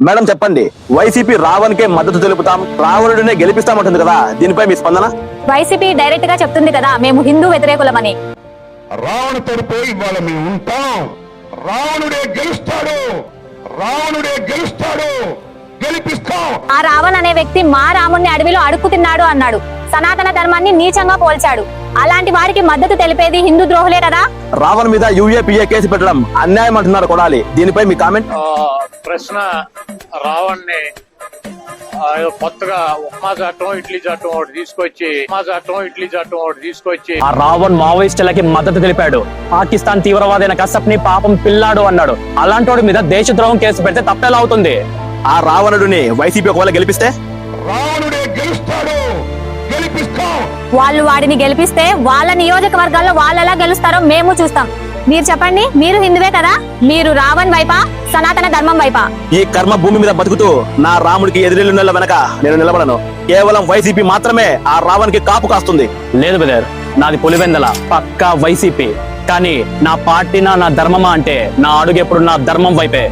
Madam చెప్పండి, YCP Raavan కే మద్దతు తెలుపుతాం, రావణుడినే గెలిపిస్తామంటుంది కదా, దీనిపై మీ స్పందన? వైసీపీ డైరెక్ట్ గా చెప్తుంది కదా మేము హిందూ వ్యతిరేకులమని. రావణ తరపు ఇవాళ మేము ఉంటాం. రావణుడే గెలుస్తాడు, రావణుడే గెలుస్తాడు, గెలిపిస్తాం. ఆ రావణ్ అనే వ్యక్తి మా రాముణ్ణి అడవిలో అడుక్కు తిన్నాడు అన్నాడు. సనాతన ధర్మాన్ని నీచంగా పోల్చాడు. అలాంటి వారికి మద్దతు తెలిపేది హిందూ ద్రోహులే కదా. రావణ్ మీద యూఏపీఏ కేసు పెట్టడం అన్యాయం అంటున్నారు కొడాలి, దీనిపై మీ కామెంట్? ప్రశ్న, రావణ్ణి కొత్తగా ఉప్మా చట్టం ఇడ్లీ చట్టం ఒకటి తీసుకొచ్చి ఆ రావణ్ మావోయిస్టులకి మద్దతు తెలిపాడు. పాకిస్తాన్ తీవ్రవాదైన కసప్ ని పాపం పిల్లాడు అన్నాడు. అలాంటి మీద దేశద్రోహం కేసు పెడితే తప్పేలా అవుతుంది? ఆ రావణుడిని వైసీపీ ఒకవేళ గెలిపిస్తే? రావణుడే గెలుస్తాడు, గెలిపిస్తాం. వాళ్ళు వాడిని గెలిపిస్తే వాళ్ళ నియోజకవర్గాల్లో వాళ్ళు ఎలా గెలుస్తారో మేము చూస్తాం. మీరు చెప్పండి, మీరు హిందువే కదా, మీరు రావణ్ వైపా సనాతన ధర్మం వైపా? ఈ కర్మ భూమి మీద బతుకుతూ నా రాముడికి ఎదురెళ్ళ వెనక నేను నిలబడను. కేవలం వైసీపీ మాత్రమే ఆ రావణ్ కి కాపు కాస్తుంది. లేదు బ్రదర్, నాది పులివెందల, పక్కా వైసీపీ. కానీ నా పార్టీనా నా ధర్మమా అంటే నా అడుగు ఎప్పుడు నా ధర్మం వైపే.